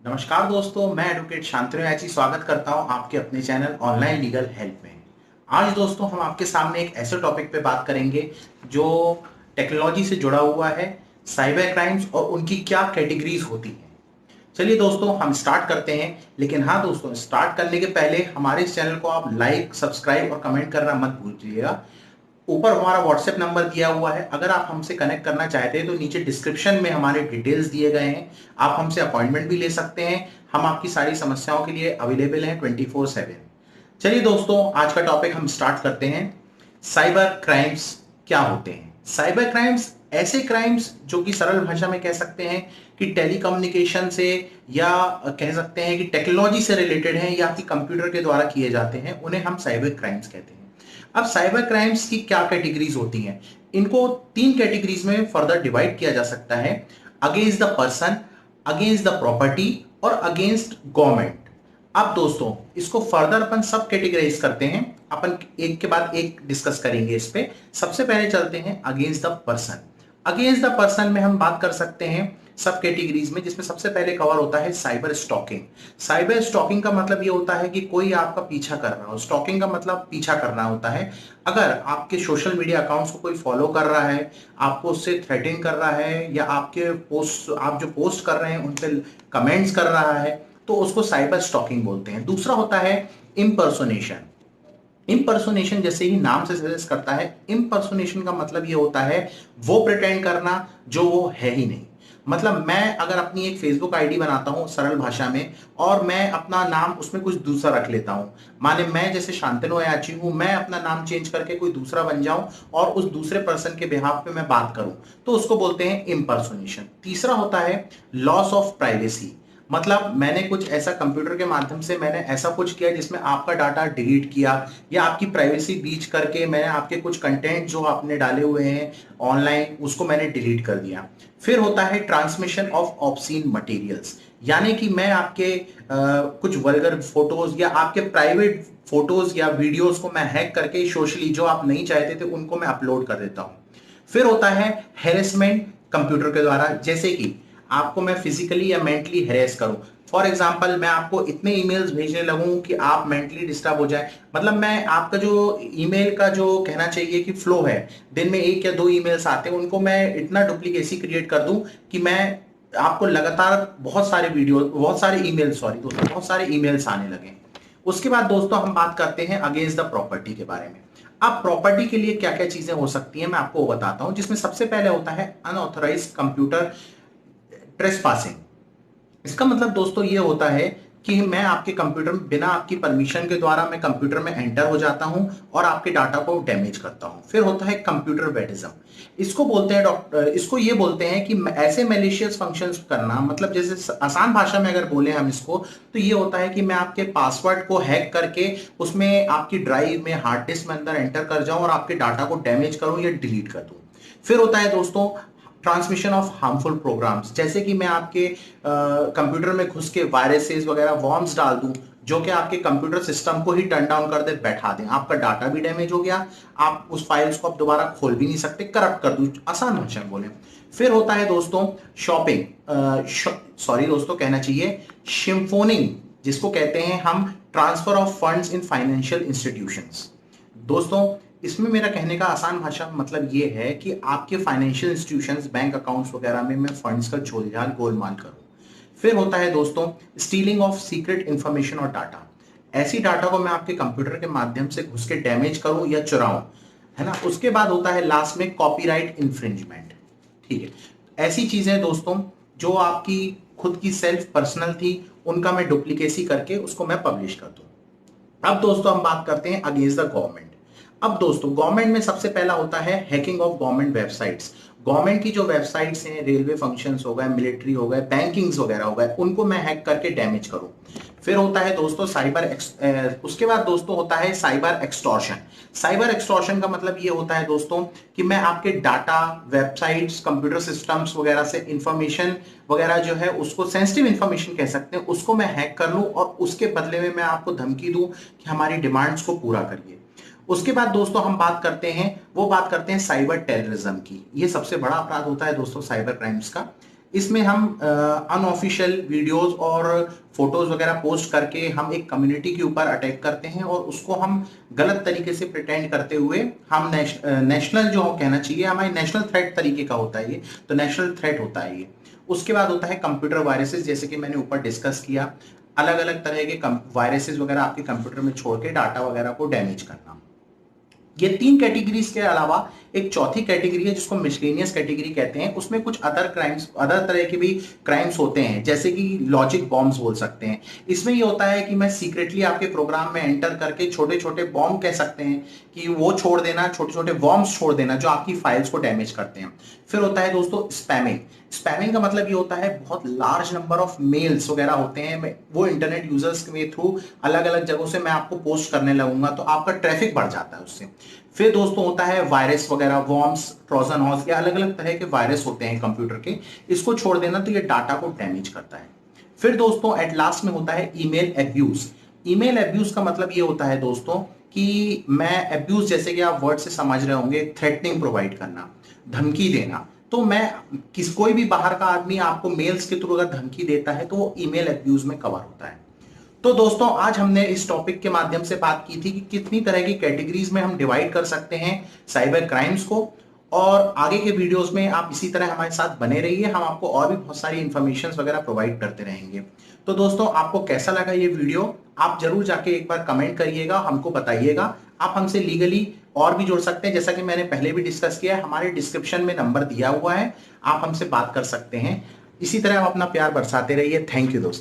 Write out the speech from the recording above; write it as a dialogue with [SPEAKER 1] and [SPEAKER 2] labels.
[SPEAKER 1] नमस्कार दोस्तों, मैं एडवोकेट शांतनु याची स्वागत करता हूं आपके अपने चैनल ऑनलाइन लीगल हेल्प में। आज दोस्तों हम आपके सामने एक ऐसे टॉपिक पे बात करेंगे जो टेक्नोलॉजी से जुड़ा हुआ है, साइबर क्राइम्स और उनकी क्या कैटेगरीज होती हैं। चलिए दोस्तों हम स्टार्ट करते हैं। लेकिन हाँ दोस्तों, स्टार्ट करने के पहले हमारे इस चैनल को आप लाइक, सब्सक्राइब और कमेंट करना मत भूलिएगा। ऊपर हमारा व्हाट्सएप नंबर दिया हुआ है, अगर आप हमसे कनेक्ट करना चाहते हैं तो नीचे डिस्क्रिप्शन में हमारे डिटेल्स दिए गए हैं। आप हमसे अपॉइंटमेंट भी ले सकते हैं। हम आपकी सारी समस्याओं के लिए अवेलेबल हैं 24/7। चलिए दोस्तों, आज का टॉपिक हम स्टार्ट करते हैं। साइबर क्राइम्स क्या होते हैं? साइबर क्राइम्स ऐसे क्राइम्स जो कि सरल भाषा में कह सकते हैं कि टेलीकम्युनिकेशन से या कह सकते हैं कि टेक्नोलॉजी से रिलेटेड हैं या कि कंप्यूटर के द्वारा किए जाते हैं, उन्हें हम साइबर क्राइम्स कहते हैं। अब साइबर क्राइम्स की क्या कैटेगरीज होती हैं? इनको 3 कैटेगरीज में फर्दर डिवाइड किया जा सकता है: against the person, against the property और अगेंस्ट गवर्नमेंट। अब दोस्तों इसको फर्दर अपन सब कैटेगराइज करते हैं, अपन एक के बाद एक डिस्कस करेंगे इस पे। सबसे पहले चलते हैं against the person. Against the person में हम बात कर सकते हैं सब कैटेगरीज में, जिसमें सबसे पहले कवर होता है साइबर स्टॉकिंग। साइबर स्टॉकिंग का मतलब ये होता है कि कोई आपका पीछा कर रहा हो। स्टॉकिंग का मतलब पीछा करना होता है। अगर आपके सोशल मीडिया अकाउंट्स को कोई फॉलो कर रहा है, आपको उससे थ्रेटिंग कर रहा है या आपके पोस्ट, आप जो पोस्ट कर रहे हैं उन पे कमेंट्स कर रहा है, तो उसको साइबर स्टॉकिंग बोलते हैं। दूसरा होता है इम्पर्सोनेशन। इम्पर्सोनेशन जैसे ही नाम से सजेस्ट करता है, इम्पर्सोनेशन का मतलब ये होता है वो प्रिटेंड करना जो वो है ही नहीं। मतलब मैं अगर अपनी एक फेसबुक आईडी बनाता हूं सरल भाषा में, और मैं अपना नाम उसमें कुछ दूसरा रख लेता हूं। माने मैं जैसे शांतनु अयाची हूं, मैं अपना नाम चेंज करके कोई दूसरा बन जाऊं और उस दूसरे पर्सन के बिहाफ पे मैं बात करूं, तो उसको बोलते हैं इम्पर्सोनेशन। तीसरा होता है लॉस ऑफ प्राइवेसी। मतलब मैंने कुछ ऐसा कंप्यूटर के माध्यम से मैंने ऐसा कुछ किया जिसमें आपका डाटा डिलीट किया या आपकी प्राइवेसी बीच करके मैंने आपके कुछ कंटेंट जो आपने डाले हुए हैं ऑनलाइन उसको मैंने डिलीट कर दिया। फिर होता है ट्रांसमिशन ऑफ ऑब्सीन मटेरियल्स, यानी कि मैं आपके कुछ वल्गर फोटोज या आपके प्राइवेट फोटोज या वीडियोस को मैं हैक करके सोशली जो आप नहीं चाहते थे उनको मैं अपलोड कर देता हूं। फिर होता है हेरेसमेंट कंप्यूटर के द्वारा, जैसे कि आपको मैं फिजिकली या मेंटली हेरेस करूं। फॉर एग्जाम्पल, मैं आपको इतने ईमेल्स भेजने लगूं कि आप मेंटली डिस्टर्ब हो जाए। मतलब मैं आपका जो ईमेल का जो कहना चाहिए कि फ्लो है, दिन में 1 या 2 ईमेल्स आते हैं, उनको मैं इतना डुप्लीकेसी क्रिएट कर दूं कि मैं आपको लगातार बहुत सारे वीडियो, बहुत सारे ईमेल, सॉरी दोस्तों, बहुत सारे ईमेल्स आने लगे। उसके बाद दोस्तों हम बात करते हैं अगेंस्ट द प्रॉपर्टी के बारे में। अब प्रॉपर्टी के लिए क्या क्या चीजें हो सकती हैं मैं आपको बताता हूं, जिसमें सबसे पहले होता है अनऑथराइज्ड कंप्यूटर ट्रेसपासिंग। इसका मतलब दोस्तों ये होता है कि मैं आपके कंप्यूटर में बिना आपकी परमिशन के द्वारा मैं कंप्यूटर में एंटर हो जाता हूं और आपके डाटा को डैमेज करता हूं। फिर होता है कंप्यूटर वेडिज्म। इसको बोलते हैं डॉक्टर, इसको ये बोलते हैं कि ऐसे मैलिशियस फंक्शंस करना, मतलब जैसे आसान भाषा में अगर बोले हम इसको, तो ये होता है कि मैं आपके पासवर्ड को हैक करके उसमें आपकी ड्राइव में, हार्ड डिस्क में अंदर एंटर कर जाऊं और आपके डाटा को डैमेज करूं या डिलीट कर दूं। फिर होता है दोस्तों ट्रांसमिशन ऑफ हार्मफुल प्रोग्राम्स, जैसे कि मैं आपके कंप्यूटर में घुस के वायरसेस वगैरह वॉर्म्स डाल दूं जो कि आपके कंप्यूटर सिस्टम को ही टर्न डाउन कर दे, बैठा दें, आपका डाटा भी डैमेज हो गया, आप उस फाइल्स को आप दोबारा खोल भी नहीं सकते, करप्ट कर दूं, आसान भाषा में बोले। फिर होता है दोस्तों शॉपिंग, सॉरी दोस्तों कहना चाहिए शिम्फोनिंग, जिसको कहते हैं हम transfer of funds in financial institutions. दोस्तों इसमें मेरा कहने का आसान भाषा मतलब ये है कि आपके फाइनेंशियल इंस्टीट्यूशंस, बैंक अकाउंट्स वगैरह में मैं फंड्स का झोलझाल गोलमाल करूं। फिर होता है दोस्तों स्टीलिंग ऑफ सीक्रेट इंफॉर्मेशन और डाटा। ऐसी डाटा को मैं आपके कंप्यूटर के माध्यम से घुस के डैमेज करूं या चुराऊं, है ना। उसके बाद होता है लास्ट में कॉपीराइट इंफ्रिंजमेंट। ठीक है, ऐसी चीजें दोस्तों जो आपकी खुद की सेल्फ पर्सनल थी, उनका मैं डुप्लीकेसी करके उसको मैं पब्लिश कर दूं। अब दोस्तों हम बात करते हैं अगेंस्ट द गवर्नमेंट। अब दोस्तों गवर्नमेंट में सबसे पहला होता है hacking of government websites. Government की जो वेबसाइट्स हैं, रेलवे फंक्शंस हो गए, मिलिट्री हो गए, बैंकिंग्स वगैरह हो गए, उनको मैं हैक करके डैमेज करूं। फिर होता है दोस्तों उसके बाद दोस्तों होता है साइबर एक्सटॉर्शन। साइबर एक्सटॉर्शन का मतलब ये होता है दोस्तों कि मैं आपके डाटा, वेबसाइट्स, कंप्यूटर सिस्टम्स वगैरह से इंफॉर्मेशन वगैरह जो है, उसको सेंसिटिव इंफॉर्मेशन कह सकते हैं, उसको मैं हैक कर लूं और उसके बदले में मैं आपको धमकी दूं कि हमारी डिमांड्स को पूरा करिए। उसके बाद दोस्तों हम बात करते हैं साइबर टेररिज्म की। ये सबसे बड़ा अपराध होता है दोस्तों साइबर क्राइम्स का। इसमें हम अनऑफिशियल वीडियोस और फोटोज वगैरह पोस्ट करके हम एक कम्युनिटी के ऊपर अटैक करते हैं और उसको हम गलत तरीके से प्रिटेंड करते हुए हम नेशनल जो कहना चाहिए हमारे नेशनल थ्रेट तरीके का होता है ये, तो नेशनल थ्रेट होता है ये। उसके बाद होता है कंप्यूटर वायरसेस, जैसे कि मैंने ऊपर डिस्कस किया, अलग अलग तरह के वायरसेस वगैरह आपके कंप्यूटर में छोड़ के डाटा वगैरह को डैमेज करना। ये 3 कैटेगरीज के अलावा एक चौथी कैटेगरी है जिसको मिसलेनियस कैटेगरी कहते हैं। उसमें कुछ अदर क्राइम्स, अदर तरह के भी क्राइम्स होते हैं, जैसे कि लॉजिक बॉम्ब्स बोल सकते हैं। इसमें ये होता है कि मैं सीक्रेटली आपके प्रोग्राम में एंटर करके छोटे छोटे बॉम्ब कह सकते हैं कि वो छोड़ देना, छोटे छोटे बॉम्ब्स छोड़ देना जो आपकी फाइल्स को डैमेज करते हैं। फिर होता है दोस्तों स्पैमिंग। स्पैमिंग का मतलब ये होता है बहुत लार्ज नंबर ऑफ मेल्स वगैरह होते हैं, वो इंटरनेट यूजर्स के थ्रू अलग अलग जगहों से मैं आपको पोस्ट करने लगूंगा तो आपका ट्रैफिक बढ़ जाता है उससे। फिर दोस्तों होता है वायरस वगैरह, वॉर्म्स, ट्रोजन हॉर्स, या अलग अलग तरह के वायरस होते हैं कंप्यूटर के, इसको छोड़ देना तो ये डाटा को डैमेज करता है। फिर दोस्तों एट लास्ट में होता है ईमेल एब्यूज। ईमेल एब्यूज का मतलब ये होता है दोस्तों कि मैं एब्यूज, जैसे कि आप वर्ड से समझ रहे होंगे, थ्रेटनिंग प्रोवाइड करना, धमकी देना। तो मैं कोई भी बाहर का आदमी आपको मेल्स के थ्रू अगर धमकी देता है तो वो ईमेल एब्यूज में कवर होता है। तो दोस्तों आज हमने इस टॉपिक के माध्यम से बात की थी कि कितनी तरह की कैटेगरीज में हम डिवाइड कर सकते हैं साइबर क्राइम्स को, और आगे के वीडियोस में आप इसी तरह हमारे साथ बने रहिए, हम आपको और भी बहुत सारी इंफॉर्मेशन वगैरह प्रोवाइड करते रहेंगे। तो दोस्तों आपको कैसा लगा ये वीडियो, आप जरूर जाके एक बार कमेंट करिएगा, हमको बताइएगा। आप हमसे लीगली और भी जुड़ सकते हैं, जैसा कि मैंने पहले भी डिस्कस किया है, हमारे डिस्क्रिप्शन में नंबर दिया हुआ है, आप हमसे बात कर सकते हैं। इसी तरह आप अपना प्यार बरसाते रहिए। थैंक यू दोस्तों।